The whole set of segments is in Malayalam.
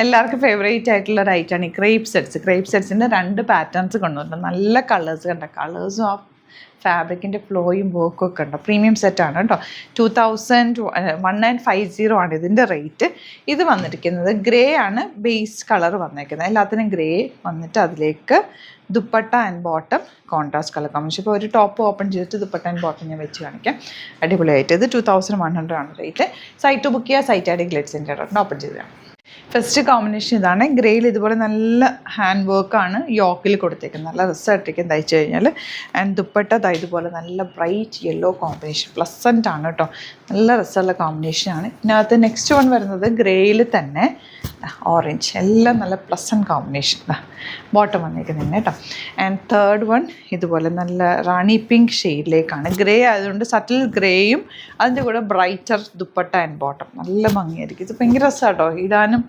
എല്ലാവർക്കും ഫേവറേറ്റ് ആയിട്ടുള്ള ഒരു ഐറ്റമാണ് ഈ ക്രേപ്പ് സെറ്റ്സിൻ്റെ 2 പാറ്റേൺസ് കൊണ്ടുവരുന്നത്. നല്ല കളേഴ്സ് കണ്ട, കളേഴ്സും ആ ഫാബ്രിക്കിൻ്റെ ഫ്ലോയും വർക്കും ഒക്കെ ഉണ്ടോ. പ്രീമിയം സെറ്റാണ് കേട്ടോ. 1950 ആണ് ഇതിൻ്റെ റേറ്റ്. ഇത് വന്നിരിക്കുന്നത് ഗ്രേ ആണ് ബേസ് കളർ വന്നേക്കുന്നത്. എല്ലാത്തിനും ഗ്രേ വന്നിട്ട് അതിലേക്ക് dupatta and bottom contrast colour combination. ഇപ്പോൾ ഒരു ടോപ്പ് ഓപ്പൺ ചെയ്തിട്ട് ദുപ്പട്ട ആൻഡ് ബോട്ടം ഞാൻ വെച്ച് കാണിക്കാം. അടിപൊളിയായിട്ട് ഇത് 2100 ആണ് റേറ്റ്. സൈറ്റ് ബുക്ക് ചെയ്യുക, സൈറ്റ് ആയിട്ട് ഗ്ലിറ്റ്സിൻ്റെ ഓപ്പൺ ചെയ്തതാണ്. ഫസ്റ്റ് കോമ്പിനേഷൻ ഇതാണ്. ഗ്രേയിൽ ഇതുപോലെ നല്ല ഹാൻഡ് വർക്കാണ് യോക്കിൽ കൊടുത്തേക്കുന്നത്. നല്ല രസമായിട്ടേക്കും തയ്ച്ചു കഴിഞ്ഞാൽ. ആൻഡ് ദുപ്പട്ട ഇതുപോലെ നല്ല ബ്രൈറ്റ് യെല്ലോ കോമ്പിനേഷൻ, പ്ലസൻ്റ് ആണ് കേട്ടോ. നല്ല രസമുള്ള കോമ്പിനേഷനാണ്. ഇതിനകത്ത് നെക്സ്റ്റ് വൺ വരുന്നത് ഗ്രേയിൽ തന്നെ ഓറഞ്ച്, എല്ലാം നല്ല പ്ലസൻറ്റ് കോമ്പിനേഷൻ. ബോട്ടം വന്നേക്കുന്നത് കേട്ടോ. ആൻഡ് തേർഡ് വൺ ഇതുപോലെ നല്ല റാണി പിങ്ക് ഷെയ്ഡിലേക്കാണ്. ഗ്രേ ആയതുകൊണ്ട് സട്ടിൽ ഗ്രേയും അതിൻ്റെ കൂടെ ബ്രൈറ്റർ ദുപ്പട്ട ആൻഡ് ബോട്ടം. നല്ല ഭംഗിയായിരിക്കും. ഇത് ഭയങ്കര രസമാണ് കേട്ടോ. ഇടാനും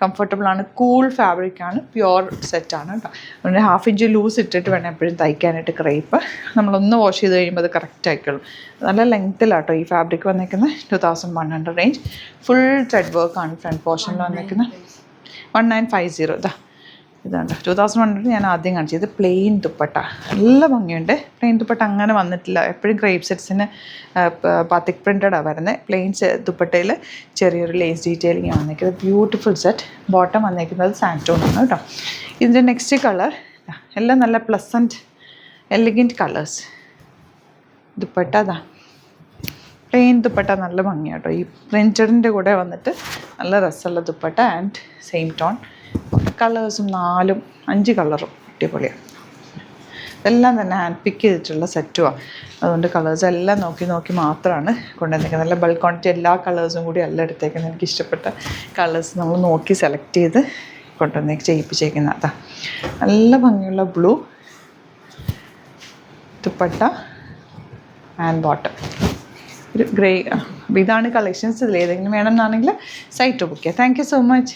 കംഫർട്ടബിളാണ്. കൂൾ ഫാബ്രിക്കാണ്, പ്യുവർ സെറ്റാണ് കേട്ടോ. അതുകൊണ്ട് 1/2 ഇഞ്ച് ലൂസ് ഇട്ടിട്ട് വേണം എപ്പോഴും തയ്ക്കാനായിട്ട് ക്രേപ്പ്. നമ്മളൊന്ന് വാഷ് ചെയ്ത് കഴിയുമ്പോൾ അത് കറക്റ്റ് ആയിക്കോളും. നല്ല ലെങ്ത്തിലാട്ടോ ഈ ഫാബ്രിക് വന്നേക്കുന്നത്. 2100 റേഞ്ച്. ഫുൾ ത്രെഡ് വർക്കാണ് ഫ്രണ്ട് പോർഷനിൽ വന്നേക്കുന്നത്. 1950 ഇതാണ് 2100. ഞാൻ ആദ്യം കാണിച്ചത് ഇത് പ്ലെയിൻ ദുപ്പട്ട. നല്ല ഭംഗിയുണ്ട്. പ്ലെയിൻ ദുപ്പട്ട അങ്ങനെ വന്നിട്ടില്ല. എപ്പോഴും ക്രേപ്പ് സെറ്റ്സിന് ബാത്തിക് പ്രിൻറ്റഡാണ് വരുന്നത്. പ്ലെയിൻ ദുപ്പട്ടയിൽ ചെറിയൊരു ലേസ് ഡീറ്റെയിലിംഗ് ആണ് വന്നിരിക്കുന്നത്. Beautiful set. ബോട്ടം വന്നിരിക്കുന്നത് സാൻറ്റോണാണ് കേട്ടോ. ഇതിൻ്റെ നെക്സ്റ്റ് കളർ എല്ലാം നല്ല pleasant elegant colours. Dupatta plain dupatta നല്ല ഭംഗിയാണ് കേട്ടോ. ഈ പ്രിൻറ്റഡിൻ്റെ കൂടെ വന്നിട്ട് നല്ല രസമുള്ള ദുപ്പട്ട ആൻഡ് സെയിം ടോൺ. കളേഴ്സും 4-5 കളറും അടിപൊളിയാണ്. ഇതെല്ലാം തന്നെ ഹാൻഡ് പിക്ക് ചെയ്തിട്ടുള്ള സെറ്റുമാണ്. അതുകൊണ്ട് കളേഴ്സ് എല്ലാം നോക്കി മാത്രമാണ് കൊണ്ടുവന്നിരിക്കുന്നത്. നല്ല ബൾക്ക് ക്വാണ്ടിറ്റി എല്ലാ കളേഴ്സും കൂടി അല്ല എടുത്തേക്കുന്നത്. എനിക്ക് ഇഷ്ടപ്പെട്ട കളേഴ്സ് നമ്മൾ നോക്കി സെലക്ട് ചെയ്ത് ചെയ്യിപ്പിച്ചേക്കുന്നത്. നല്ല ഭംഗിയുള്ള ബ്ലൂ ദുപ്പട്ട ആൻഡ് ബോട്ടം, ഒരു ഗ്രേ. ഇതാണ് കളക്ഷൻസ്. ഇതിലേതെങ്കിലും വേണമെന്നാണെങ്കിൽ സൈറ്റ് ബുക്ക് ചെയ്യാം. Thank you so much.